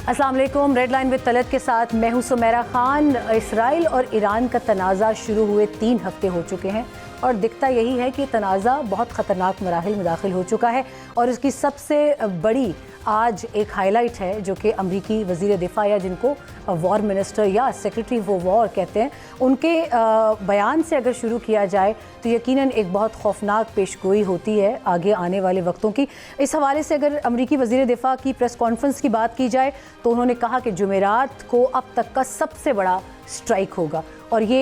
अस्सलाम वालेकुम। Red Line with Talat के साथ मैं हूं सुमेरा खान। इसराइल और ईरान का तनाज़ा शुरू हुए 3 हफ्ते हो चुके हैं और दिखता यही है कि तनाज़ा बहुत ख़तरनाक मराहिल में दाखिल हो चुका है। और इसकी सबसे बड़ी आज एक हाईलाइट है जो कि अमरीकी वज़ीर दिफ़ा या जिनको वॉर मिनिस्टर या सेक्रेटरी फॉर वॉर कहते हैं, उनके बयान से अगर शुरू किया जाए तो यकीनन एक बहुत खौफनाक पेशगोई होती है आगे आने वाले वक्तों की। इस हवाले से अगर अमरीकी वज़ीर दिफ़ा की प्रेस कॉन्फ्रेंस की बात की जाए तो उन्होंने कहा कि जुमेरात को अब तक का सबसे बड़ा स्ट्राइक होगा। और ये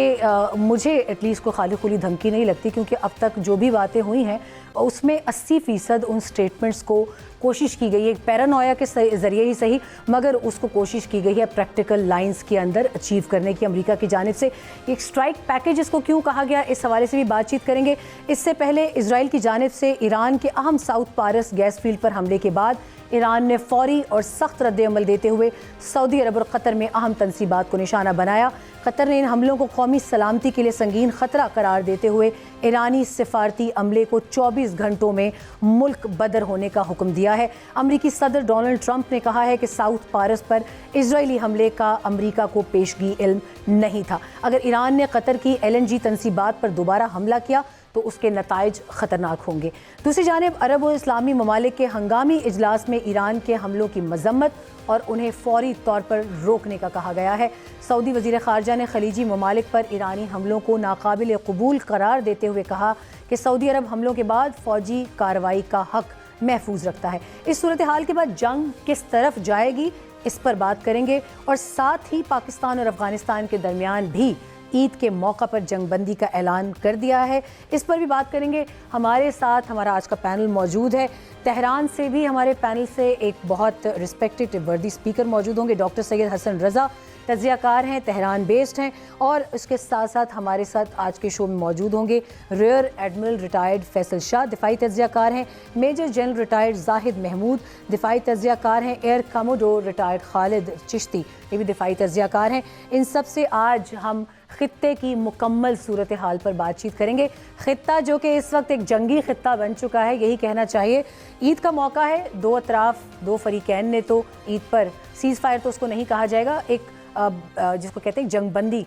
मुझे एटलीस्ट को खाली खुली धमकी नहीं लगती, क्योंकि अब तक जो भी बातें हुई हैं उसमें 80% उन स्टेटमेंट्स को कोशिश की गई है, एक पैरानोया के ज़रिए ही सही, मगर उसको कोशिश की गई है प्रैक्टिकल लाइंस के अंदर अचीव करने की अमेरिका की जानिब से। एक स्ट्राइक पैकेज इसको क्यों कहा गया, इस हवाले से भी बातचीत करेंगे। इससे पहले इजराइल की जानिब से ईरान के अहम साउथ पारस गैस फील्ड पर हमले के बाद ईरान ने फौरी और सख्त रद्द-ए-अमल देते हुए सऊदी अरब और कतर में अहम तनसीबात को निशाना बनाया। कतर ने इन हमलों को कौमी सलामती के लिए संगीन खतरा करार देते हुए ईरानी सिफारती अमले को 24 घंटों में मुल्क बदर होने का हुक्म दिया है। अमरीकी सदर डोनाल्ड ट्रंप ने कहा है कि साउथ पारस पर इजरायली हमले का अमरीका को पेशगी इल्म नहीं था। अगर ईरान ने कतर की LNG तनसीबात पर दोबारा हमला किया तो उसके नताइज ख़तरनाक होंगे। दूसरी जानिब अरब और इस्लामी ममालिक के हंगामी इजलास में ईरान के हमलों की मजम्मत और उन्हें फौरी तौर पर रोकने का कहा गया है। सऊदी वज़ीर ख़ारजा ने खलीजी ममालिक पर ईरानी हमलों को नाकाबिल कबूल करार देते हुए कहा कि सऊदी अरब हमलों के बाद फ़ौजी कार्रवाई का हक महफूज रखता है। इस सूरत हाल के बाद जंग किस तरफ जाएगी, इस पर बात करेंगे। और साथ ही पाकिस्तान और अफ़गानिस्तान के दरमियान भी ईद के मौका पर जंगबंदी का ऐलान कर दिया है, इस पर भी बात करेंगे। हमारे साथ हमारा आज का पैनल मौजूद है। तेहरान से भी हमारे पैनल से एक बहुत रिस्पेक्टेड वर्दी स्पीकर मौजूद होंगे, डॉक्टर सैयद हसन रज़ा, तज्ज़ियाकार हैं, तेहरान बेस्ड हैं। और इसके साथ साथ हमारे साथ आज के शो में मौजूद होंगे rear admiral retired Faisal Shah, दिफाई तज्ज़ियाकार हैं, major general retired Zahid Mahmood, दिफाई तज्ज़ियाकार हैं, air commodore retired Khalid Chishti, ये भी दिफाई तज्ज़ियाकार हैं। इन सब से आज हम ख़ित्ते की मुकम्मल सूरत हाल पर बातचीत करेंगे। ख़ित्ता जो कि इस वक्त एक जंगी ख़ित्ता बन चुका है, यही कहना चाहिए। ईद का मौका है, दो अतराफ़, दो फ़रीक़ैन ने तो ईद पर सीज़ फायर तो उसको नहीं कहा जाएगा, एक जिसको कहते हैं जंगबंदी,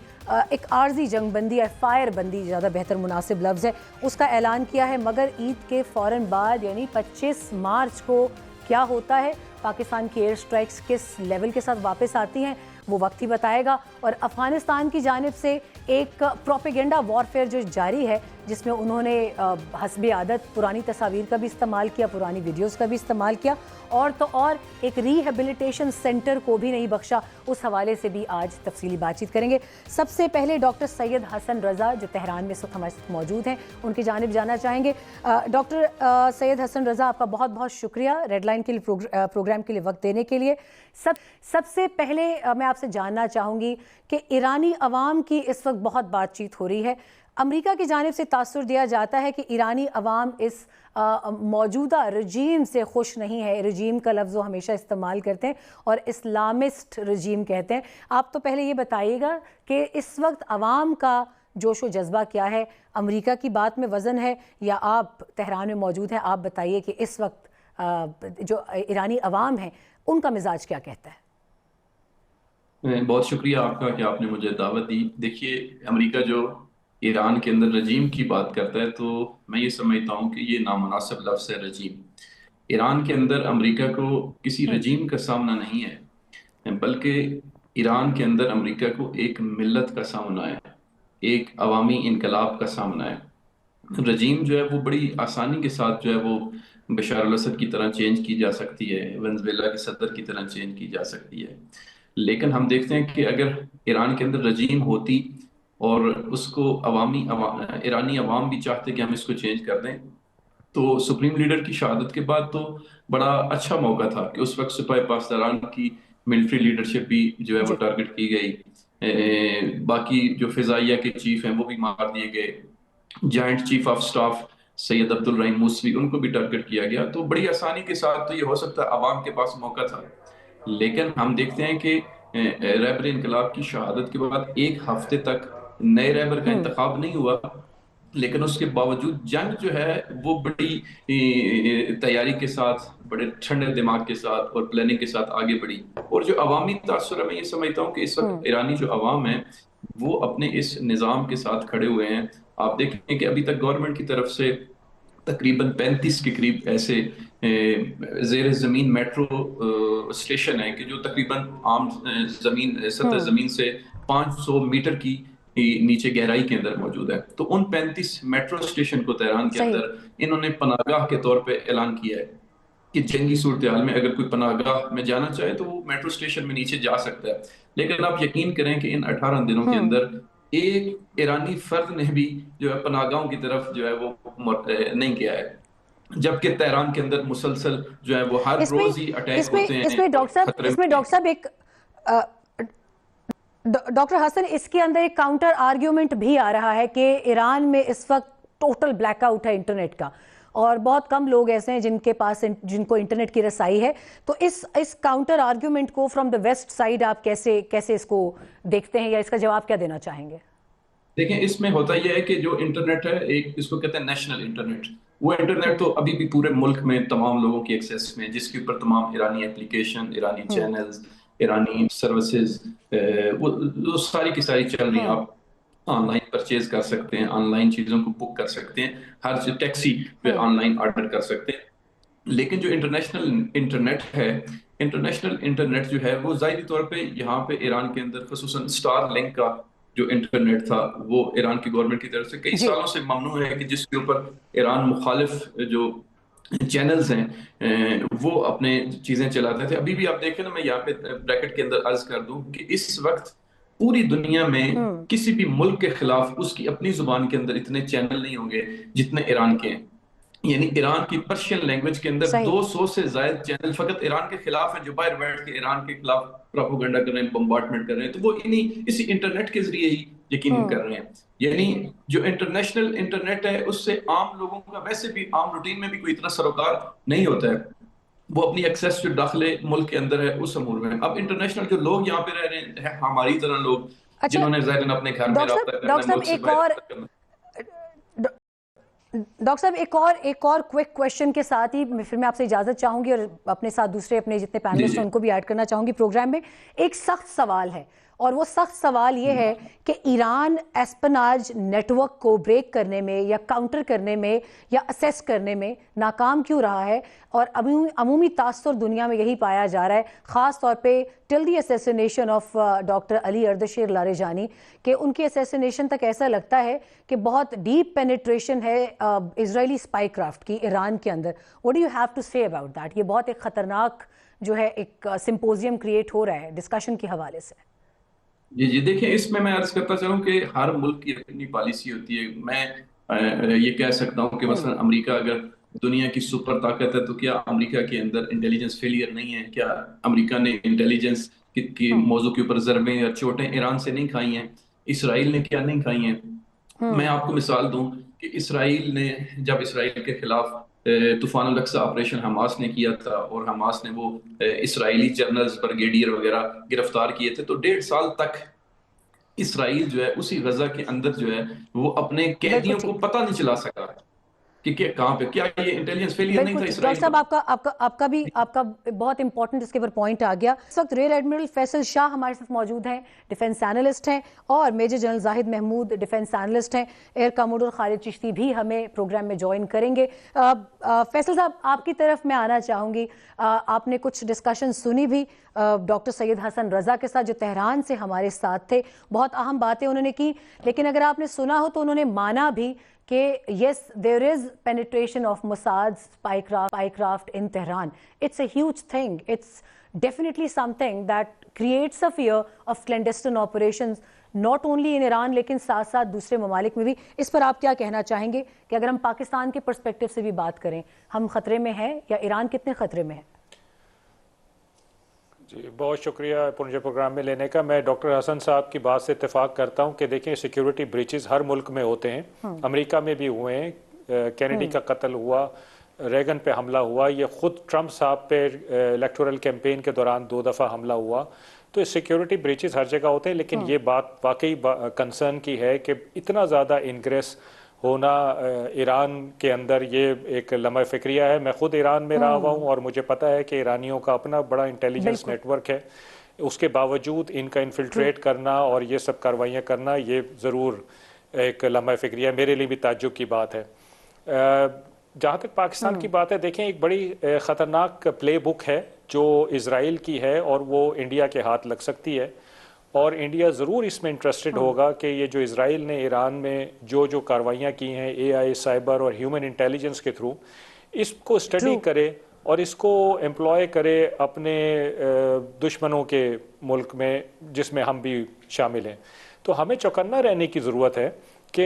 एक आर्जी जंगबंदी या फायर बंदी ज़्यादा बेहतर मुनासिब लफ्ज़ है, उसका ऐलान किया है। मगर ईद के फ़ौरन बाद यानी 25 मार्च को क्या होता है, पाकिस्तान की एयर स्ट्राइक्स किस लेवल के साथ वापस आती हैं, वो वक्त ही बताएगा। और अफ़गानिस्तान की जानिब से एक प्रोपेगेंडा वॉरफेयर जो जारी है, जिसमें उन्होंने हस्बे आदत पुरानी तस्वीर का भी इस्तेमाल किया, पुरानी वीडियोस का भी इस्तेमाल किया, और तो और एक रिहेबिलिटेशन सेंटर को भी नहीं बख्शा। उस हवाले से भी आज तफसीली बातचीत करेंगे। सबसे पहले डॉक्टर सैयद हसन रज़ा जो तेहरान में इस वक्त हमारे साथ मौजूद हैं, उनकी जानिब जाना चाहेंगे। डॉक्टर सैयद हसन रज़ा, आपका बहुत बहुत शुक्रिया रेड लाइन के लिए प्रोग्राम के लिए वक्त देने के लिए। सबसे पहले मैं आपसे जानना चाहूँगी कि ईरानी अवाम की इस वक्त बहुत बातचीत हो रही है। अमेरिका की जानिब से तासुर दिया जाता है कि ईरानी अवाम इस मौजूदा रजीम से खुश नहीं है। रजीम का लफ्ज़ वो हमेशा इस्तेमाल करते हैं और इस्लामिस्ट रजीम कहते हैं। आप तो पहले ये बताइएगा कि इस वक्त अवाम का जोश व जज्बा क्या है, अमेरिका की बात में वज़न है या आप तेहरान में मौजूद हैं? आप बताइए कि इस वक्त जो ईरानी अवाम है उनका मिजाज क्या कहता है। बहुत शुक्रिया आपका कि आपने मुझे दावत दी। देखिए, अमेरिका जो ईरान के अंदर रजीम की बात करता है तो मैं ये समझता हूँ कि ये नामुनासिब लफ्ज़ है रजीम। ईरान के अंदर अमेरिका को किसी रजीम का सामना नहीं है, बल्कि ईरान के अंदर अमेरिका को एक मिल्लत का सामना है, एक अवामी इनकलाब का सामना है। रजीम जो है वो बड़ी आसानी के साथ जो है वो बशार अल असद की तरह चेंज की जा सकती है, वेनेज़ुएला के सदर की तरह चेंज की जा सकती है। लेकिन हम देखते हैं कि अगर ईरान के अंदर रजीम होती और उसको ईरानी अवाम भी चाहते कि हम इसको चेंज कर दें, तो सुप्रीम लीडर की शहादत के बाद तो बड़ा अच्छा मौका था कि उस वक्त सिपाही पासदारान की मिलिट्री लीडरशिप भी जो है वो टारगेट की गई। बाकी जो फिजाइया के चीफ हैं वो भी मार दिए गए। Joint chief of staff Syed Abdul Rahim Mousavi, उनको भी टारगेट किया गया। तो बड़ी आसानी के साथ तो ये हो सकता है अवाम के पास मौका था। लेकिन हम देखते हैं कि रहबर इनकलाब की शहादत के बाद एक हफ्ते तक नए रहबर का इंतखाब नहीं हुआ। लेकिन उसके बावजूद जंग जो है वो बड़ी तैयारी के साथ, बड़े ठंडे दिमाग के साथ और प्लानिंग के साथ आगे बढ़ी। और जो अवामी तासुर है, मैं ये समझता हूँ कि इस वक्त हम्म। ईरानी जो अवाम है वो अपने इस निज़ाम के साथ खड़े हुए हैं। आप देखें कि अभी तक गवर्नमेंट की तरफ से तकरीबन 35 के करीब ऐसे जेर जमीन मेट्रो स्टेशन है कि जो तकरीबन आम जमीन, सतह हम्म। जमीन से 500 मीटर की नीचे गहराई के अंदर मौजूद है। तो उन 35 मेट्रो स्टेशन को तेहरान के सही। अंदर इन्होंने पनाहगाह के तौर पे ऐलान किया है कि जंगी सूरत हाल में अगर कोई पनाहगाह में जाना चाहे तो वो मेट्रो स्टेशन में नीचे जा सकता है। लेकिन आप यकीन करें कि इन 18 दिनों के हम्म। अंदर एक ईरानी फर्द ने भी जो है पनाहगाहों की तरफ जो है वो नहीं किया है। जबकि तेहरान के अंदर मुसलसल जो है वो हर इसमें रोज ही अटैक इसमें होते हैं इसमें और डॉक्टर साहब, खतरे इसमें में। डॉक्टर साहब एक डॉक्टर हसन, इसके अंदर एक काउंटर आर्ग्यूमेंट भी आ रहा है कि ईरान में इस वक्त टोटल ब्लैकआउट है इंटरनेट का, और बहुत कम लोग ऐसे हैं जिनके पास जिनको इंटरनेट की रसाई है। तो इस काउंटर आर्ग्यूमेंट को फ्रॉम द वेस्ट साइड आप कैसे कैसे इसको देखते हैं, या इसका जवाब क्या देना चाहेंगे? देखें, इसमें होता यह है कि जो इंटरनेट है, एक इसको कहते हैं नेशनल इंटरनेट। वो इंटरनेट तो अभी भी पूरे मुल्क में तमाम लोगों की एक्सेस में है, जिसके ऊपर तमाम ईरानी एप्लीकेशन, ईरानी हम्म। चैनल्स, ईरानी सर्विसेज, वो सारी की सारी चल रही हैं। हम्म। आप ऑनलाइन परचेज कर सकते हैं, ऑनलाइन चीज़ों को बुक कर सकते हैं, हर चीज टैक्सी पे हम्म। ऑनलाइन ऑर्डर कर सकते हैं। लेकिन जो इंटरनेशनल इंटरनेट है, इंटरनेशनल इंटरनेट जो है वो जाहिर तौर पे यहाँ पे ईरान के अंदर खसूसन स्टार लिंक का जो इंटरनेट था वो ईरान की गवर्नमेंट की तरफ से कई जी। सालों से ममनू है कि जिसके ऊपर ईरान मुखालिफ जो चैनल्स हैं वो अपने चीजें चलाते थे। अभी भी आप देखें ना, मैं यहाँ पे ब्रैकेट के अंदर अर्ज कर दूं कि इस वक्त पूरी दुनिया में हम्म। किसी भी मुल्क के खिलाफ उसकी अपनी जुबान के अंदर इतने चैनल नहीं होंगे जितने ईरान के हैं। यानी ईरान की पर्शियन लैंग्वेज के अंदर सही। 200 से ज्यादा चैनल फकत ईरान के खिलाफ हैं, जो बाहर बैठ के ईरान के खिलाफ प्रोपोगंडा कर रहे हैं, बम्बार्डमेंट कर रहे हैं। तो वो इन्हीं इसी इंटरनेट के जरिए ही यकीन हम्म। कर रहे हैं। यानी जो इंटरनेशनल इंटरनेट है उससे आम लोगों का वैसे भी आम रूटीन में भी कोई इतना सरोकार नहीं होता है। वो अपनी एक्सेस जो दाखिले मुल्क के अंदर है उस अमूर में। अब इंटरनेशनल जो लोग यहाँ पे रह रहे हैं, हमारी तरह लोग अच्छा जिन्होंने जाहिर अपने घर में डॉक्टर साहब, रब्ता करना है, मुल्क से एक बाहर और रब्ता करना डॉक्टर साहब, एक और क्विक क्वेश्चन के साथ ही फिर मैं आपसे इजाजत चाहूंगी, और अपने साथ दूसरे अपने जितने है। जी पैनलिस्ट जी। हैं उनको भी ऐड करना चाहूंगी प्रोग्राम में। एक सख्त सवाल है, और वो सख्त सवाल ये है कि ईरान एस्पनाज नेटवर्क को ब्रेक करने में या काउंटर करने में या असेस करने में नाकाम क्यों रहा है? और अमूमी तासुर दुनिया में यही पाया जा रहा है, ख़ास तौर पे till the assassination of doctor Ali Ardashir Larijani, कि उनके असैसिनेशन तक ऐसा लगता है कि बहुत डीप पेनिट्रेशन है इजरायली स्पाई क्राफ्ट की ईरान के अंदर। What do you have to say about that? ये बहुत एक ख़तरनाक जो है एक सिंपोजियम क्रिएट हो रहा है डिस्कशन के हवाले से। जी जी। देखिए, इसमें मैं अर्ज करता चलूं कि हर मुल्क की अपनी पॉलिसी होती है। मैं ये कह सकता हूं कि हम्म। मसलन अमेरिका अगर दुनिया की सुपर ताकत है तो क्या अमेरिका के अंदर इंटेलिजेंस फेलियर नहीं है? क्या अमेरिका ने इंटेलिजेंस की हम्म। मौजू के ऊपर जरबें या चोटें ईरान से नहीं खाई हैं? इसराइल ने क्या नहीं खाई हैं? मैं हम्म। आपको मिसाल दूं कि इसराइल ने, जब इसराइल के खिलाफ तूफान अल अक्सा ऑपरेशन हमास ने किया था और हमास ने वो इसराइली जनरल्स, ब्रिगेडियर वगैरह गिरफ्तार किए थे, तो 1.5 साल तक इसराइल जो है उसी गजा के अंदर जो है वो अपने बिल्कुल कैदियों को ठीक। पता नहीं चला सका कि क्या कहाँ पे क्या। ये इंटेलिजेंस फेलियर नहीं बिल्कुल था ठीक डॉक्टर इसराइल साहब, का? आपका बहुत इंपॉर्टेंट इसके ऊपर पॉइंट आ गया। इस वक्त रियर एडमिरल फैसल शाह हमारे साथ मौजूद हैं, डिफेंस एनालिस्ट हैं, और major general Zahid Mahmood defence analyst हैं। एयर कमोडोर खालिद चिश्ती भी हमें प्रोग्राम में ज्वाइन करेंगे। फैसल साहब, आपकी तरफ मैं आना चाहूँगी। आपने कुछ डिस्कशन सुनी भी डॉक्टर सैयद हसन रजा के साथ, जो तेहरान से हमारे साथ थे। बहुत अहम बातें उन्होंने की, लेकिन अगर आपने सुना हो तो उन्होंने माना भी कि yes, there is penetration of Mossad's spy craft in Tehran. It's a huge thing. It's definitely something that creates a fear of clandestine operations, not only in Iran लेकिन साथ साथ दूसरे ममालिक में भी। इस पर आप क्या कहना चाहेंगे कि अगर हम पाकिस्तान के पर्सपेक्टिव से भी बात करें, हम खतरे में हैं या ईरान कितने खतरे में है? जी, बहुत शुक्रिया मुझे प्रोग्राम में लेने का। मैं डॉक्टर हसन साहब की बात से इत्तेफाक करता हूं कि देखिए, सिक्योरिटी ब्रीचेस हर मुल्क में होते हैं। अमेरिका में भी हुए हैं, कैनेडी का कत्ल हुआ, रेगन पे हमला हुआ, ये खुद ट्रंप साहब पे इलेक्टोरल कैंपेन के दौरान 2 दफ़ा हमला हुआ। तो सिक्योरिटी ब्रीचेस हर जगह होते हैं, लेकिन ये बात वाकई कंसर्न की है कि इतना ज़्यादा इनग्रेस होना ईरान के अंदर, ये एक लम्हा फ़िक्रिया है। मैं ख़ुद ईरान में रहा हुआ हूँ और मुझे पता है कि ईरानियों का अपना बड़ा इंटेलिजेंस नेटवर्क है। उसके बावजूद इनका इन्फिल्ट्रेट करना और ये सब कार्रवाइयाँ करना, ये ज़रूर एक लम्हा फ़िक्रिया मेरे लिए भी ताज्जुब की बात है। जहाँ तक पाकिस्तान की बात है, देखें, एक बड़ी ख़तरनाक प्ले बुक है जो इज़राइल की है और वो इंडिया के हाथ लग सकती है, और इंडिया ज़रूर इसमें इंटरेस्टेड होगा कि ये जो इज़राइल ने ईरान में जो जो कार्रवाइयाँ की हैं AI, साइबर और ह्यूमन इंटेलिजेंस के थ्रू, इसको स्टडी करे और इसको एम्प्लॉय करे अपने दुश्मनों के मुल्क में, जिसमें हम भी शामिल हैं। तो हमें चौकन्ना रहने की ज़रूरत है कि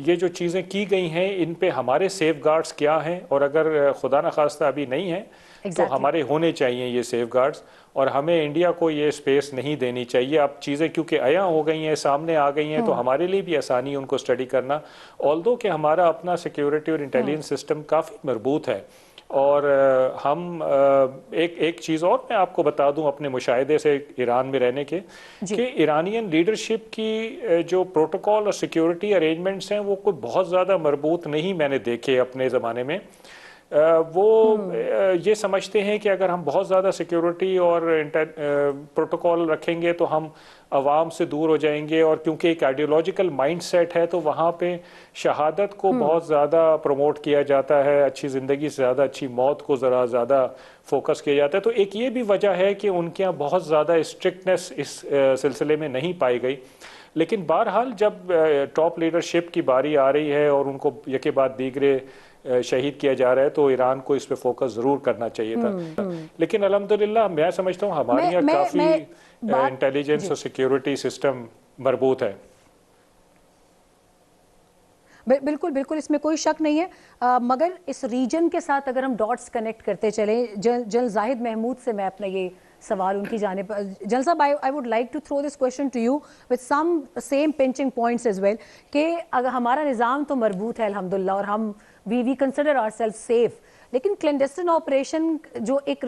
ये जो चीज़ें की गई हैं इन पे हमारे सेफ गार्ड्स क्या हैं, और अगर खुदा न खास्ता अभी नहीं है तो हमारे होने चाहिए ये सेफ गार्ड्स, और हमें इंडिया को ये स्पेस नहीं देनी चाहिए। अब चीज़ें क्योंकि आया हो गई हैं, सामने आ गई हैं, तो हमारे लिए भी आसानी उनको स्टडी करना। ऑल्दो कि हमारा अपना सिक्योरिटी और इंटेलिजेंस सिस्टम काफ़ी मजबूत है, और हम एक चीज़ और मैं आपको बता दूं अपने मुशाहिदे से ईरान में रहने के, कि ईरानियन लीडरशिप की जो प्रोटोकॉल और सिक्योरिटी अरेंजमेंट्स हैं वो कोई बहुत ज़्यादा मजबूत नहीं मैंने देखे अपने ज़माने में। वो ये समझते हैं कि अगर हम बहुत ज़्यादा सिक्योरिटी और प्रोटोकॉल रखेंगे तो हम आवाम से दूर हो जाएंगे, और क्योंकि एक आइडियोलॉजिकल माइंडसेट है तो वहाँ पे शहादत को बहुत ज़्यादा प्रमोट किया जाता है, अच्छी ज़िंदगी से ज़्यादा अच्छी मौत को ज़रा ज़्यादा फोकस किया जाता है। तो एक ये भी वजह है कि उनके यहाँ बहुत ज़्यादा स्ट्रिक्टनेस इस सिलसिले में नहीं पाई गई। लेकिन बहरहाल जब टॉप लीडरशिप की बारी आ रही है और उनको यके बाद दीगरे शहीद किया जा रहा है, तो ईरान को इस पे फोकस जरूर करना चाहिए था। लेकिन अल्हम्दुलिल्लाह मैं समझता हूँ हमारे यहाँ काफ़ी इंटेलिजेंस और सिक्योरिटी सिस्टम मजबूत है। बिल्कुल बिल्कुल, इसमें कोई शक नहीं है। मगर इस रीजन के साथ अगर हम डॉट्स कनेक्ट करते चले, जनरल जाहिद महमूद से मैं अपना ये सवाल उनकी जानिब, जनरल साहब, I would like to throw this question to you with some same pinching points as well, कि अगर हमारा निज़ाम तो मरबूत है अल्हम्दुलिल्लाह और हम वी कंसिडर आवरसेल्फ सेफ, लेकिन क्लैंडस्टाइन ऑपरेशन जो एक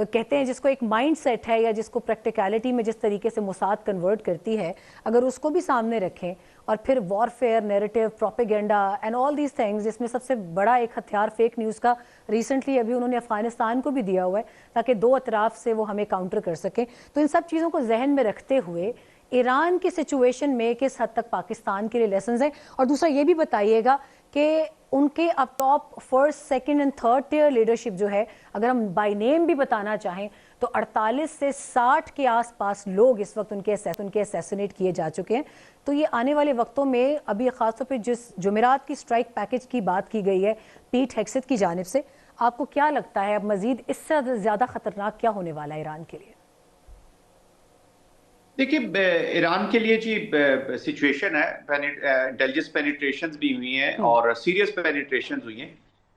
कहते हैं जिसको एक माइंड सेट है या जिसको प्रैक्टिकलिटी में जिस तरीके से मोसाद कन्वर्ट करती है, अगर उसको भी सामने रखें और फिर warfare, narrative, propaganda and all these things, जिसमें सबसे बड़ा एक हथियार फेक न्यूज़ का रिसेंटली अभी उन्होंने अफगानिस्तान को भी दिया हुआ है ताकि दो अतराफ से वो हमें काउंटर कर सकें। तो इन सब चीज़ों को जहन में रखते हुए ईरान की सिचुएशन में किस हद तक पाकिस्तान के लिए लेसन्स हैं, और दूसरा ये भी बताइएगा कि उनके अब top first, second and third tier leadership जो है, अगर हम बाय नेम भी बताना चाहें तो 48 से 60 के आसपास लोग इस वक्त उनके असैसिनेट किए जा चुके हैं। तो ये आने वाले वक्तों में, अभी खासतौर पे जिस जुमेरात की स्ट्राइक पैकेज की बात की गई है पीट हेग्सेथ की जानिब से, आपको क्या लगता है अब मजीद इससे ज़्यादा खतरनाक क्या होने वाला है ईरान के लिए? देखिए, ईरान के लिए जी सिचुएशन है, इंटेलिजेंस पेनिट्रेशंस भी हुई हैं और सीरियस पेनिट्रेशंस हुई हैं,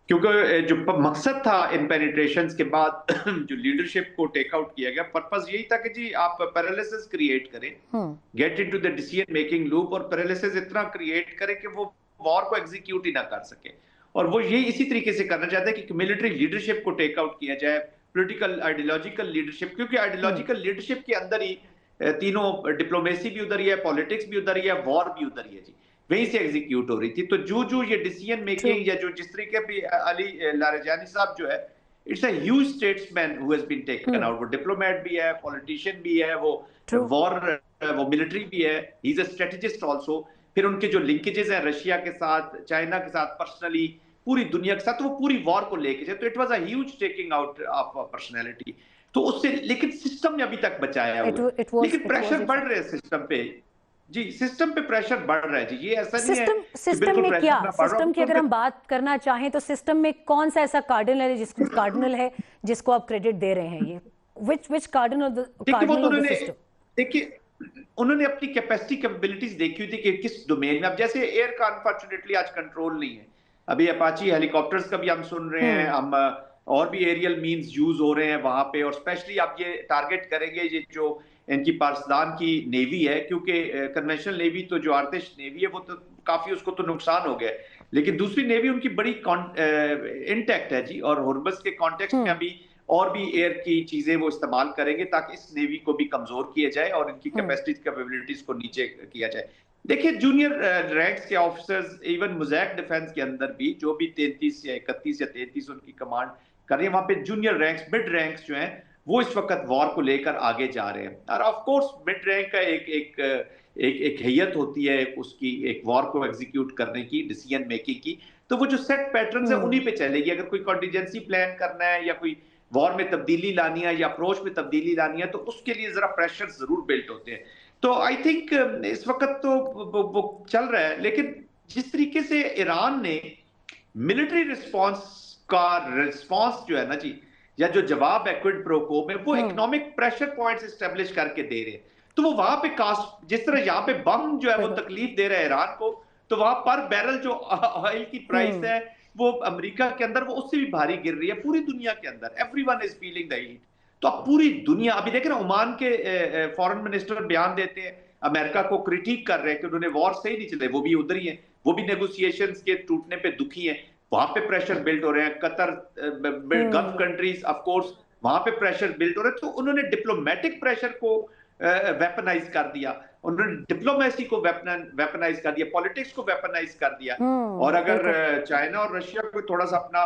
क्योंकि जो मकसद था इन पेनिट्रेशंस के बाद जो लीडरशिप को टेक आउट किया गया, पर्पस यही था कि जी आप पैरालिसिस क्रिएट करें, get into the decision making loop, और पैरालिसिस इतना क्रिएट करें कि वो वॉर को एग्जीक्यूट ही ना कर सके। और वो ये इसी तरीके से करना चाहते हैं कि मिलिट्री लीडरशिप को टेक आउट किया जाए, पोलिटिकल आइडियोलॉजिकल लीडरशिप, क्योंकि आइडियोलॉजिकल लीडरशिप के अंदर ही तीनों, डिप्लोमेसी भी उधर ही है, पॉलिटिक्स भी उधर ही है, वॉर भी उधर ही है जी, वहीं से एग्जीक्यूट हो रही थी। तो जो ये डिसीजन मेकिंग या जो जिस तरीके पे अली लारेजानी साहब जो है, it's a huge statesman who has been taken out, वो डिप्लोमेट भी है, पॉलिटिशियन भी है, वो वॉर, वो मिलिट्री भी है, he is a strategist also. फिर उनके जो लिंकेजेस हैं रशिया के साथ, चाइना के साथ, पर्सनली पूरी दुनिया के साथ, तो वो पूरी वॉर को लेके जाए, तो it was a huge taking out of personality. तो उससे, लेकिन सिस्टम ने अभी तक बचाया हुआ, लेकिन प्रेशर बढ़ रहे हैं सिस्टम पे जी, सिस्टम पे प्रेशर बढ़ रहा है जी। ये ऐसा नहीं है सिस्टम में क्या, सिस्टम की अगर हम बात करना चाहें तो सिस्टम में कौन सा ऐसा कार्डिनल है जिसको आप क्रेडिट दे रहे हैं? ये विच कार्डिनल ऑफ द सिस्टम? देखिए, उन्होंने अपनी कैपेसिटी, कैपेबिलिटीज देखी हुई थी कि किस डोमेन में। अब जैसे एयर का अनफॉर्चुनेटली आज कंट्रोल नहीं है, अभी अपाची हेलीकॉप्टर्स का भी हम सुन रहे हैं, हम और भी एरियल मीन्स यूज हो रहे हैं वहां पे, और स्पेशली आप ये टारगेट करेंगे ये जो इनकी पाकिस्तान की नेवी है, क्योंकि कन्वेंशनल नेवी तो जो आर्टिश नेवी है वो तो काफी, उसको तो नुकसान हो गया, लेकिन दूसरी नेवी उनकी बड़ी इंटैक्ट है जी, और हुर्मस के कॉन्टेक्स्ट में अभी और भी एयर की चीजें वो इस्तेमाल करेंगे ताकि इस नेवी को भी कमजोर किया जाए और इनकी कैपेसिटीज, कैपेबिलिटीज को नीचे किया जाए। देखिए जूनियर रैंक्स के ऑफिसर्स इवन मुजैक डिफेंस के अंदर भी जो भी 33 या 31 या 33 उनकी कमांड कर रही है, वहां पे जूनियर रैंक्स मिड रैंक्स जो हैं वो इस वक्त वॉर को लेकर आगे जा रहे हैं। और ऑफ कोर्स मिड रैंक का एक हैयत होती है उसकी एक वॉर को एग्जीक्यूट करने की, डिसीजन मेकिंग की, तो वो जो सेट पैटर्न्स है उन्हीं पे चलेगी। अगर कोई कॉन्टिजेंसी प्लान करना है या कोई वॉर में तब्दीली लानी है या अप्रोच में तब्दीली लानी है तो उसके लिए जरा प्रेशर जरूर बिल्ट होते हैं। तो आई थिंक इस वक्त तो वो चल रहा है, लेकिन जिस तरीके से ईरान ने मिलिट्री रिस्पॉन्स जो है ना जी, या जो जवाब है क्विड प्रो को में, वो इकोनॉमिक प्रेशर पॉइंट्स एस्टेब्लिश करके दे रहे हैं। तो वो वहां पे कास्ट, जिस तरह यहाँ पे बम जो है वो तकलीफ दे रहा है ईरान को, तो वहां पर बैरल जो ऑयल की प्राइस है वो अमेरिका के अंदर वो उससे भी भारी गिर रही है। पूरी दुनिया के अंदर everyone is feeling the heat. तो अब पूरी दुनिया, अभी देखें ना, ओमान के फॉरेन मिनिस्टर बयान देते हैं, अमेरिका को क्रिटिक कर रहे हैं कि उन्होंने वॉर सही नहीं चले, वो भी उधर ही है, वो भी नेगोशिएशंस के टूटने पे दुखी हैं, वहां पे प्रेशर बिल्ड हो रहे हैं। Qatar, gulf countries of course, वहां पे प्रेशर बिल्ड हो रहे हैं। तो उन्होंने डिप्लोमेटिक प्रेशर को वेपनाइज कर दिया, उन्होंने डिप्लोमेसी को वेपनाइज कर दिया, पॉलिटिक्स को वेपनाइज कर दिया। और अगर चाइना और रशिया को थोड़ा सा अपना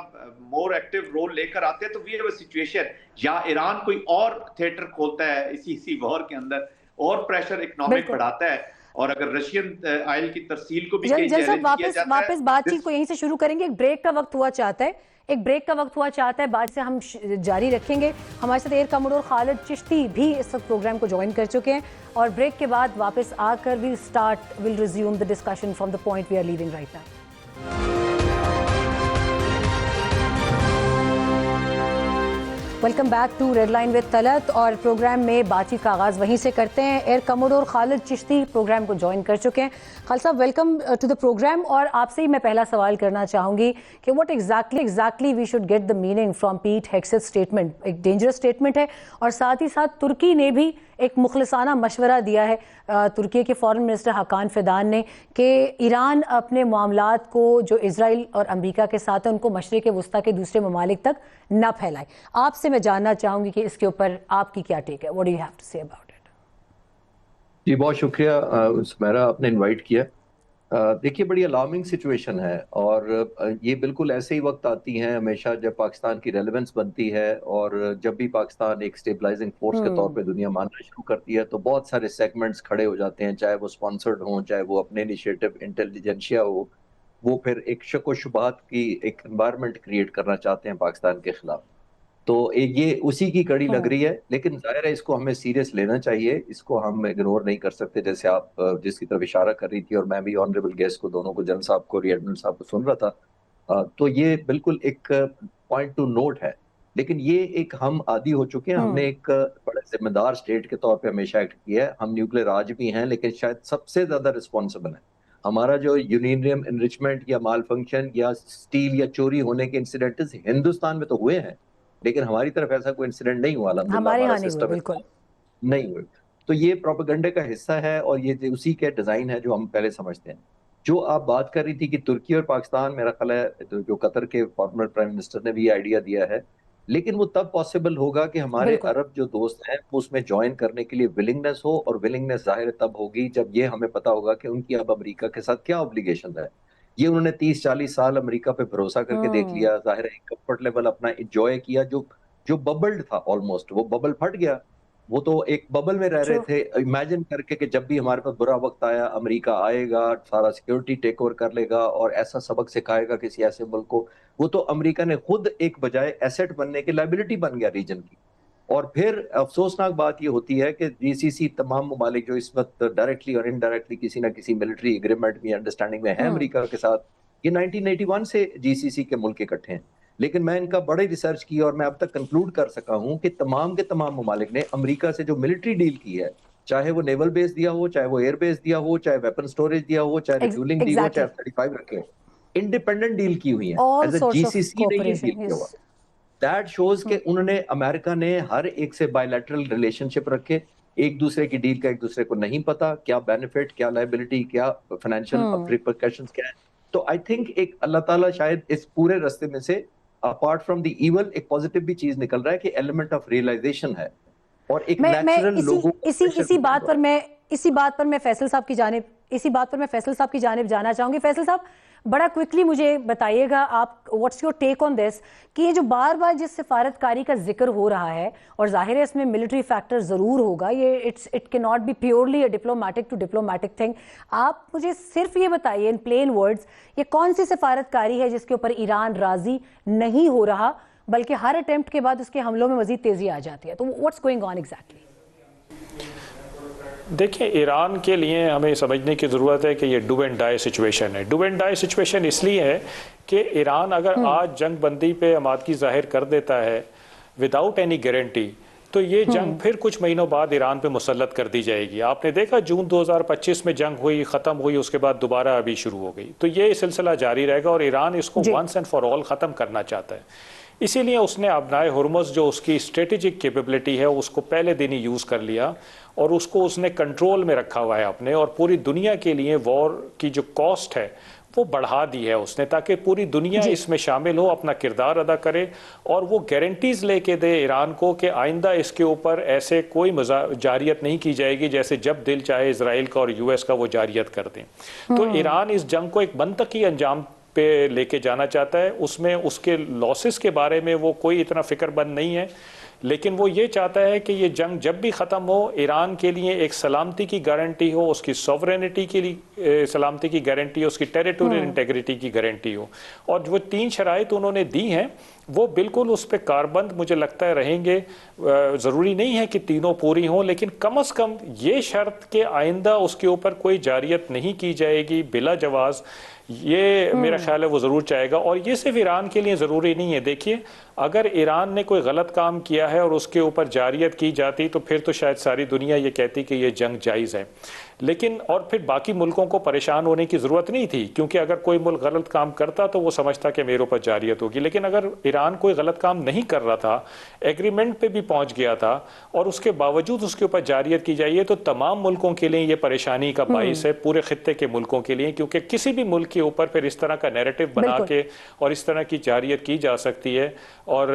मोर एक्टिव रोल लेकर आते हैं तो वी हैव अ सिचुएशन, या ईरान कोई और थिएटर खोलता है इसी वॉर के अंदर और प्रेशर इकोनॉमिक बढ़ाता है, और अगर रशियन ऑयल की तरसील को भी वापस बातचीत को यहीं से शुरू करेंगे। एक ब्रेक का वक्त हुआ चाहता है, बाद से हम जारी रखेंगे। हमारे साथ एयर कमोडोर खालिद चिश्ती भी इस वक्त प्रोग्राम को ज्वाइन कर चुके हैं, और ब्रेक के बाद वापस आकर will resume the discussion from the point we are leaving right now. Welcome back to Red Line with Talat, और प्रोग्राम में बातचीत का आगाज़ वहीं से करते हैं। Air commodore Khalid Chishti programme को ज्वाइन कर चुके हैं। खालिद साहब, वेलकम टू द प्रोग्राम। और आपसे ही मैं पहला सवाल करना चाहूँगी कि what exactly we should get the meaning from Pete Hegseth statement. एक डेंजरस स्टेटमेंट है, और साथ ही साथ तुर्की ने भी एक मुखलिसाना मशवरा दिया है, तुर्की के फॉरेन मिनिस्टर हकान फिदान ने, कि ईरान अपने मामलात को जो इजराइल और अमेरिका के साथ है उनको मशरिक वस्ता के दूसरे ममालिक तक न फैलाए। आपसे मैं जानना चाहूँगी कि इसके ऊपर आपकी क्या टेक है, what do you have to say about it? जी बहुत शुक्रिया सुमेरा, आपने इनवाइट किया। देखिए बड़ी अलार्मिंग सिचुएशन है, और ये बिल्कुल ऐसे ही वक्त आती हैं हमेशा जब पाकिस्तान की रेलेवेंस बनती है, और जब भी पाकिस्तान एक स्टेबलाइजिंग फोर्स के तौर पे दुनिया मानना शुरू करती है तो बहुत सारे सेगमेंट्स खड़े हो जाते हैं, चाहे वो स्पॉन्सर्ड हों, चाहे वो अपने इनिशिएटिव इंटेलिजेंशिया हो, वो फिर एक शक व शुबहात की एक एनवायरनमेंट क्रिएट करना चाहते हैं पाकिस्तान के खिलाफ। तो ये उसी की कड़ी लग रही है, लेकिन जाहिर है इसको हमें सीरियस लेना चाहिए, इसको हम इग्नोर नहीं कर सकते। जैसे आप जिसकी तरफ इशारा कर रही थी, और मैं भी ऑनरेबल गेस्ट को, दोनों को, जनरल साहब को, एडमिरल साहब को सुन रहा था, तो ये बिल्कुल एक पॉइंट टू नोट है। लेकिन ये एक हम आदी हो चुके हैं, हमने एक बड़े जिम्मेदार स्टेट के तौर पर हमेशा एक्ट किया है। हम न्यूक्लियर आज भी हैं, लेकिन शायद सबसे ज्यादा रिस्पॉन्सिबल है। हमारा जो यूरेनियम एनरिचमेंट या माल फंक्शन या स्टील या चोरी होने के इंसिडेंट्स हिंदुस्तान में तो हुए हैं, लेकिन हमारी तरफ ऐसा कोई इंसिडेंट नहीं हुआ, हमारे यहाँ नहीं हुआ। तो ये प्रोपेगेंडा का हिस्सा है, और ये उसी के डिजाइन है जो हम पहले समझते हैं। जो आप बात कर रही थी कि तुर्की और पाकिस्तान, मेरा ख्याल है जो कतर के फॉर्मर प्राइम मिनिस्टर ने भी आइडिया दिया है, लेकिन वो तब पॉसिबल होगा कि हमारे अरब जो दोस्त हैं वो उसमें ज्वाइन करने के लिए विलिंगनेस हो, और विलिंगनेस जाहिर तब होगी जब ये हमें पता होगा कि उनकी अब अमेरिका के साथ क्या ऑब्लिगेशन है। ये उन्होंने 30-40 साल अमेरिका पे भरोसा करके देख लिया, जाहिर है कंफर्ट लेवल अपना एंजॉय किया, जो बबल्ड था ऑलमोस्ट, वो बबल फट गया। वो तो एक बबल में रह रहे थे, इमेजिन करके कि जब भी हमारे पास बुरा वक्त आया अमेरिका आएगा, सारा सिक्योरिटी टेक ओवर कर लेगा और ऐसा सबक सिखाएगा किसी ऐसे मुल्क को। वो तो अमेरिका ने खुद एक बजाय एसेट बनने की लायबिलिटी बन गया रीजन की। और फिर अफसोसनाक बात ये होती है कि जीसीसी तमाम ममालिक जो इस वक्त डायरेक्टली और इनडायरेक्टली किसी ना किसी मिलिट्री एग्रीमेंट में, अंडरस्टैंडिंग में है अमेरिका के साथ, ये 1981 से जीसीसी के मुल्क इकट्ठे हैं। लेकिन मैं इनका बड़े रिसर्च की और मैं अब तक कंक्लूड कर सका हूं कि तमाम के तमाम ममालिक ने अमेरिका से जो मिलिट्री डील की है, चाहे वो नेवल बेस दिया हो, चाहे वो एयर बेस दिया हो, चाहे वेपन स्टोरेज दिया हो, चाहे रिफ्यूलिंग दी हो, चाहे F-35 रखे, इंडिपेंडेंट डील की हुई है, एज अ जीसीसी नहीं डील किया हुआ। दैट शोज के उन्होंने, अमेरिका ने हर एक से बायलैटरल रिलेशनशिप रखे, एक दूसरे की डील का एक दूसरे को नहीं पता, क्या बेनिफिट, क्या लायबिलिटी, क्या फाइनेंशियल रिपरकशंस क्या है। तो आई थिंक एक अल्लाह ताला शायद इस पूरे रास्ते में से अपार्ट फ्रॉम द इवल एक पॉजिटिव भी चीज निकल रहा है कि एलिमेंट ऑफ रियलाइजेशन है, और एक नेचुरल लोगों इसी बात पर मैं फैसल साहब की जानिब इसी बात पर मैं फैसल साहब की जानिब जाना चाहूंगी। फैसल साहब, बड़ा क्विकली मुझे बताइएगा, आप what's your take on this कि ये जो बार बार जिस सिफारतकारी का जिक्र हो रहा है, और जाहिर है इसमें मिलिट्री फैक्टर ज़रूर होगा, ये it can not be purely a diplomatic to diplomatic thing. आप मुझे सिर्फ ये बताइए इन प्लेन वर्ड्स, ये कौन सी सिफारतकारी है जिसके ऊपर ईरान राजी नहीं हो रहा, बल्कि हर अटेम्प्ट के बाद उसके हमलों में मजीद तेजी आ जाती है? तो व्हाट्स गोइंग ऑन एग्जैक्टली? देखिए, ईरान के लिए हमें समझने की ज़रूरत है कि ये डू एंड डाई सिचुएशन है। डू एंड डाई सिचुएशन इसलिए है कि ईरान अगर आज जंग बंदी पे आमादगी जाहिर कर देता है विदाउट एनी गारंटी, तो ये जंग फिर कुछ महीनों बाद ईरान पे मुसल्लत कर दी जाएगी। आपने देखा जून 2025 में जंग हुई, ख़त्म हुई, उसके बाद दोबारा अभी शुरू हो गई। तो ये सिलसिला जारी रहेगा और ईरान इसको वंस एंड फॉर ऑल ख़त्म करना चाहता है। इसीलिए उसने अबनाए हुर्मुज़ जो उसकी स्ट्रेटेजिक कैपेबिलिटी है उसको पहले दिन ही यूज़ कर लिया और उसको उसने कंट्रोल में रखा हुआ है अपने, और पूरी दुनिया के लिए वॉर की जो कॉस्ट है वो बढ़ा दी है उसने, ताकि पूरी दुनिया इसमें शामिल हो, अपना किरदार अदा करे और वो गारंटीज लेके दे ईरान को कि आइंदा इसके ऊपर ऐसे कोई जारियत नहीं की जाएगी जैसे जब दिल चाहे इजराइल का और यूएस का वो जारियत कर दें। तो ईरान इस जंग को एक मनतकी अंजाम पे लेके जाना चाहता है। उसमें उसके लॉसेस के बारे में वो कोई इतना फिक्रमंद नहीं है, लेकिन वो ये चाहता है कि ये जंग जब भी ख़त्म हो, ईरान के लिए एक सलामती की गारंटी हो, उसकी सॉवरेनिटी के लिए सलामती की गारंटी हो, उसकी टेरिटोरियल इंटेग्रिटी की गारंटी हो। और जो 3 शराइत उन्होंने दी हैं वो बिल्कुल उस पर कारबंद मुझे लगता है रहेंगे। ज़रूरी नहीं है कि तीनों पूरी हों, लेकिन कम अज़ कम ये शर्त कि आइंदा उसके ऊपर कोई जारियत नहीं की जाएगी बिला जवाज़, ये मेरा ख्याल है वो ज़रूर चाहेगा। और ये सिर्फ ईरान के लिए ज़रूरी नहीं है। देखिए, अगर ईरान ने कोई गलत काम किया है और उसके ऊपर जारियत की जाती तो फिर तो शायद सारी दुनिया ये कहती कि ये जंग जायज़ है, लेकिन और फिर बाकी मुल्कों को परेशान होने की ज़रूरत नहीं थी, क्योंकि अगर कोई मुल्क गलत काम करता तो वो समझता कि मेरे ऊपर जारियत होगी। लेकिन अगर ईरान कोई गलत काम नहीं कर रहा था, एग्रीमेंट पे भी पहुंच गया था और उसके बावजूद उसके ऊपर जारियत की जाइए, तो तमाम मुल्कों के लिए ये परेशानी का बाइस है, पूरे खित्ते के मुल्कों के लिए, क्योंकि किसी भी मुल्क के ऊपर फिर इस तरह का नैरेटिव बना के और इस तरह की जारियत की जा सकती है। और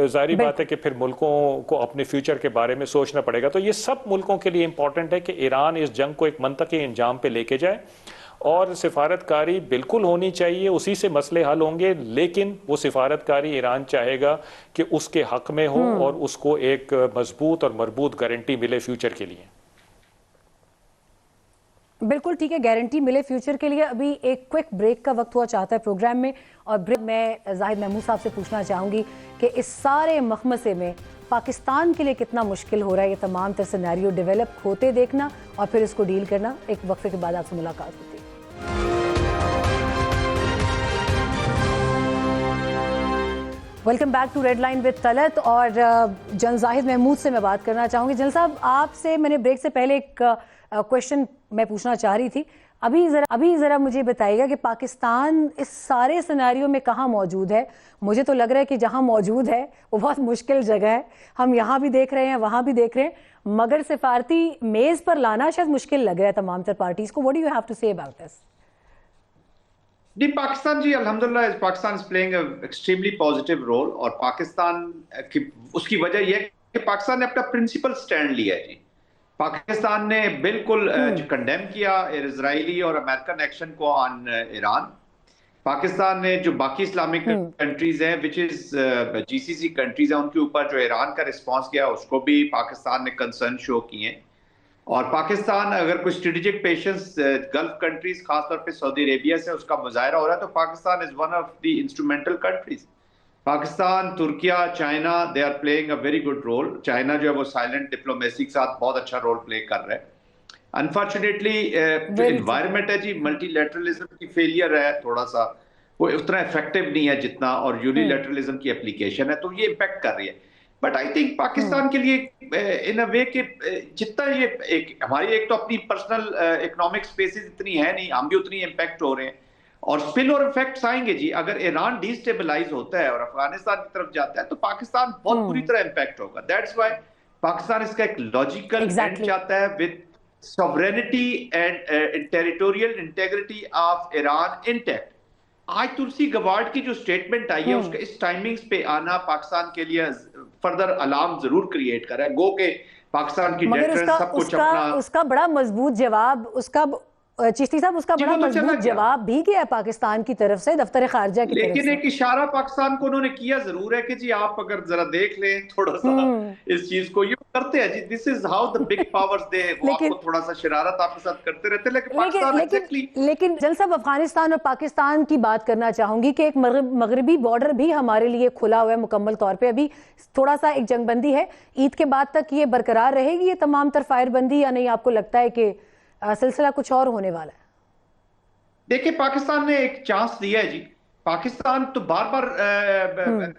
जाहिर बात है कि फिर मुल्कों को अपने फ्यूचर के बारे में सोचना पड़ेगा। तो ये सब मुल्कों के लिए इंपॉर्टेंट है कि ईरान इस जंग को एक मनतकी अंजाम पे लेके जाए, और सिफारतकारी बिल्कुल होनी चाहिए, उसी से मसले हल होंगे। लेकिन वो सिफारतकारी ईरान चाहेगा कि उसके हक में हो और उसको एक मजबूत और मरबूत गारंटी मिले फ्यूचर के लिए। बिल्कुल ठीक है, गारंटी मिले फ्यूचर के लिए। अभी एक क्विक ब्रेक का वक्त हुआ चाहता है प्रोग्राम में, और ब्रेक में जाहिद महमूद साहब से पूछना चाहूँगी कि इस सारे मखमसे में पाकिस्तान के लिए कितना मुश्किल हो रहा है ये तमाम तर सिनेरियो डेवलप होते देखना और फिर इसको डील करना। एक वक्फे के बाद आपसे मुलाकात होती है। Welcome back to Red Line with Talat, और जनरल जाहिद महमूद से मैं बात करना चाहूँगी। जनरल साहब, आपसे मैंने ब्रेक से पहले एक क्वेश्चन मैं पूछना चाह रही थी। अभी ज़रा मुझे बताइएगा कि पाकिस्तान इस सारे सिनेरियो में कहाँ मौजूद है? मुझे तो लग रहा है कि जहाँ मौजूद है वो बहुत मुश्किल जगह है। हम यहाँ भी देख रहे हैं, वहाँ भी देख रहे हैं, मगर सिफारती मेज़ पर लाना शायद मुश्किल लग रहा है तमाम तर पार्टीज को। What do you have to say about this? जी, पाकिस्तान जी अल्हम्दुलिल्लाह Pakistan is playing a extremely positive role, और पाकिस्तान की उसकी वजह यह है कि पाकिस्तान ने अपना प्रिंसिपल स्टैंड लिया है। जी, पाकिस्तान ने बिल्कुल कंडेम किया इजरायली और अमेरिकन एक्शन को ऑन ईरान। पाकिस्तान ने जो बाकी इस्लामिक कंट्रीज हैं विच इज जीसीसी कंट्रीज हैं, उनके ऊपर जो ईरान का रिस्पांस किया उसको भी पाकिस्तान ने कंसर्न शो किए। और पाकिस्तान अगर कोई स्ट्रेटेजिक पेशेंस गल्फ कंट्रीज खासतौर पे सऊदी अरेबिया से उसका मुजाहरा हो रहा है, तो Pakistan is one of the instrumental countries. Pakistan, Turkiye, China, they are playing a very good role. China जो है वो साइलेंट डिप्लोमेसी के साथ बहुत अच्छा रोल प्ले कर रहा है। अनफॉर्चुनेटली जो इन्वायरमेंट है जी, मल्टीलैटरलिज्म की फेलियर है, थोड़ा सा वो उतना इफेक्टिव नहीं है जितना, और यूनिलैटरलिज्म की एप्लीकेशन है, तो ये इम्पैक्ट कर रही है। बट आई थिंक पाकिस्तान के लिए इन अ वे कि जितना ये एक हमारी एक तो अपनी पर्सनल इकोनॉमिक स्पेसेस इतनी है नहीं, हम भी उतनी इम्पैक्ट हो रहे हैं, और स्पिल और इफेक्ट्स आएंगे जी। अगर ईरान डिस्टेबलाइज होता है और अफगानिस्तान की तरफ जाता है तो पाकिस्तान बहुत बुरी तरह इम्पैक्ट होगा। दैट्स व्हाई पाकिस्तान इसका एक लॉजिकल एंड चाहता है with sovereignty and territorial integrity of Iran intact. आज तुलसी गवार्ड की जो स्टेटमेंट आई है उसका इस टाइमिंग्स पे आना पाकिस्तान के लिए फर्दर अलार्म जरूर क्रिएट कर रहा है। गो के पाकिस्तान की मगर उसका बड़ा मजबूत जवाब, चिश्ती साहब, उसका जी, बड़ा वो तो चला मजबूत गया। जवाब भी गया पाकिस्तान की तरफ से, दफ्तर खारजा की तरफ लेकिन से। एक इशारा पाकिस्तान को उन्होंने किया जरूर है कि जी आप अगर जरा देख लें थोड़ा सा इस चीज को, ये करते हैं जी, this is how the big powers they, वो लेकिन- आपको थोड़ा सा शरारत आपके साथ करते रहते हैं, लेकिन लेकिन पाकिस्तान लेकिन एग्जैक्टली लेकिन जनरल साहब, अफगानिस्तान और पाकिस्तान की बात करना चाहूंगी कि एक मगरबी बॉर्डर भी हमारे लिए खुला हुआ है मुकम्मल तौर पे। अभी थोड़ा सा एक जंगबंदी है, ईद के बाद तक ये बरकरार रहेगी ये तमाम तर फायरबंदी, या नहीं आपको लगता है कि सिलसिला कुछ और होने वाला है? देखिए, पाकिस्तान ने एक चांस दिया है जी। पाकिस्तान तो बार बार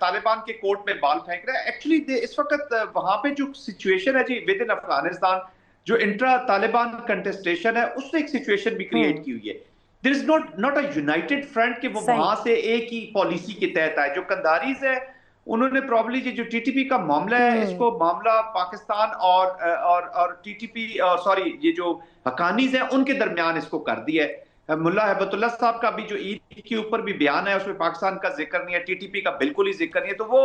तालिबान के कोर्ट में बाल फेंक रहा है। एक्चुअली इस वक्त वहां पे जो सिचुएशन है जी विद इन अफगानिस्तान, जो इंट्रा तालिबान कंटेस्टेशन है, उसने एक सिचुएशन भी क्रिएट की हुई है। There is not a united front कि वो सही। वहां से एक ही पॉलिसी के तहत आए। जो कंधारीज है उन्होंने प्रॉब्ली जो टीटीपी का मामला है, इसको मामला पाकिस्तान और टीटीपी सॉरी ये जो हकानीज हैं उनके दरमियान इसको कर दिया है। मुल्ला हिब्बतुल्लाह साहब का भी जो ईद के ऊपर भी बयान है उसमें पाकिस्तान का जिक्र नहीं है, टीटीपी का बिल्कुल ही जिक्र नहीं है। तो वो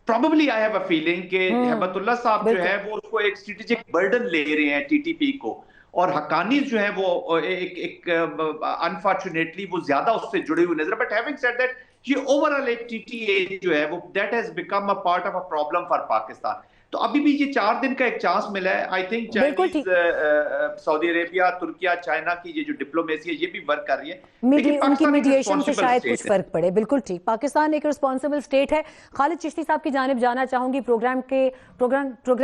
probably I have a feeling कि हिब्बतुल्लाह साहब जो है वो उसको एक स्ट्रेटेजिक बर्डन ले रहे हैं टीटीपी को, और हकानी जो है वो एक अनफॉर्चुनेटली वो ज्यादा उससे जुड़े हुए नजर। बट हैविंग सेड दैट, ये ओवरऑल एक टीटीए जो है वो that has become a part of a problem for Pakistan. तो अभी भी ये 4 दिन का एक चांस मिला है। I think Chinese, Saudi Arabia, Türkiye, China की ये जो डिप्लोमेसी है ये भी वर्क कर रही है। उनकी मीडिएशन से शायद कुछ फर्क पड़े। बिल्कुल ठीक, पाकिस्तान एक रिस्पॉन्सिबल स्टेट है। खालिद चिश्ती साहब की जानिब जाना चाहूंगी। प्रोग्राम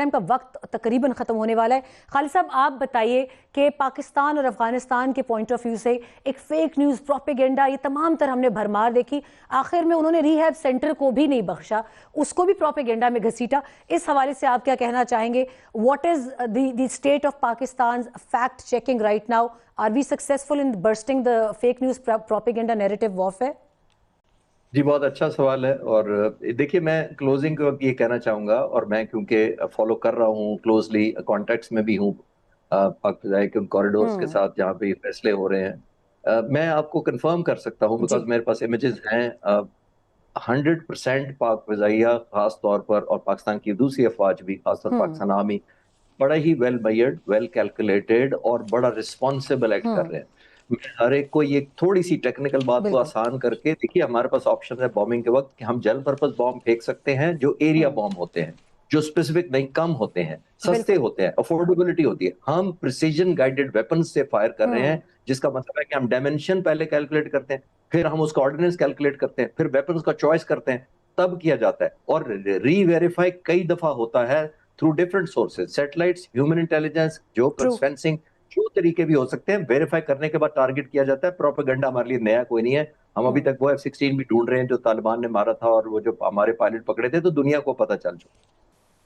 का वक्त तकरीबन खत्म होने वाला है। खालिद साहब, आप बताइए कि पाकिस्तान और अफगानिस्तान के पॉइंट ऑफ व्यू से एक फेक न्यूज, प्रोपेगेंडा, ये तमाम तर हमने भरमार देखी। आखिर में उन्होंने रिहैब सेंटर को भी नहीं बख्शा, उसको भी प्रोपेगेंडा में घसीटा। इस हवाले से आप क्या कहना चाहेंगे? What is the state of Pakistan fact checking right now? Are we successful in bursting the fake news propaganda narrative warfare? जी, बहुत अच्छा सवाल है। और देखिए, मैं क्लोजिंग को ये कहना चाहूंगा, और मैं क्योंकि फॉलो कर रहा हूँ क्लोजली, कॉन्टेक्ट्स में भी हूँ पाकिस्तान कॉरिडोर्स के साथ जहाँ पे फैसले हो रहे हैं, मैं आपको कंफर्म कर सकता हूँ बिकॉज मेरे पास इमेजेस हैं। 100% पाक वज़ाइया खास तौर पर, और पाकिस्तान की दूसरी अफवाज भी, खासतौर पाकिस्तान आर्मी, बड़ा ही वेल मेजर्ड, वेल कैलकुलेटेड और बड़ा रिस्पॉन्सिबल एक्ट कर रहे हैं। मैं हर एक को ये थोड़ी सी टेक्निकल बात को आसान करके, देखिए हमारे पास ऑप्शन है बॉम्बिंग के वक्त कि हम जनरल पर्पस बॉम्ब फेंक सकते हैं जो एरिया बॉम्ब होते हैं, जो स्पेसिफिक नहीं, कम होते हैं, सस्ते होते हैं, अफोर्डेबिलिटी होती है। हम प्रिसीजन गाइडेड वेपन्स से फायर कर रहे हैं, जिसका मतलब है कि हम डायमेंशन पहले कैलकुलेट करते हैं, फिर हम उसका ऑर्डिनेंस कैलकुलेट करते हैं, फिर वेपन्स का चॉइस करते हैं, तब किया जाता है। और री-वेरीफाई कई दफा होता है through different sources, satellites, human intelligence, geopolitics, fencing, जो तरीके भी हो सकते हैं। वेरीफाई करने के बाद टारगेट किया जाता है। प्रोपेगेंडा हमारे लिए नया कोई नहीं है। हम अभी तक वो F-16 भी ढूंढ रहे हैं जो तालिबान ने मारा था, और वो जो हमारे पायलट पकड़े थे, तो दुनिया को पता चल चुका।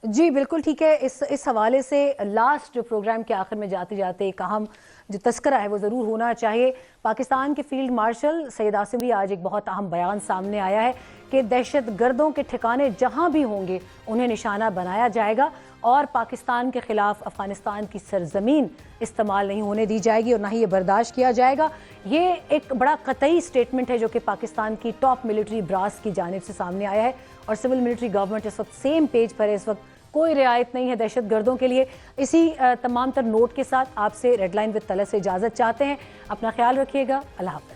जी बिल्कुल ठीक है। इस हवाले से लास्ट जो प्रोग्राम के आखिर में जाते जाते एक अहम जो तस्करा है वो ज़रूर होना चाहिए। पाकिस्तान के फील्ड मार्शल सैयद आसिम भी आज एक बहुत अहम बयान सामने आया है कि दहशत गर्दों के ठिकाने जहां भी होंगे उन्हें निशाना बनाया जाएगा, और पाकिस्तान के खिलाफ अफगानिस्तान की सरजमीन इस्तेमाल नहीं होने दी जाएगी और ना ही ये बर्दाश्त किया जाएगा। ये एक बड़ा कतई स्टेटमेंट है जो कि पाकिस्तान की टॉप मिलिट्री ब्रास की जानिब से सामने आया है, और सिविल मिलिट्री गवर्नमेंट इस वक्त सेम पेज पर है। इस वक्त कोई रियायत नहीं है दहशत गर्दों के लिए। इसी तमाम तर नोट के साथ आपसे रेड लाइन विद तलत से इजाज़त चाहते हैं। अपना ख्याल रखिएगा। अल्लाह हाफ़िज़।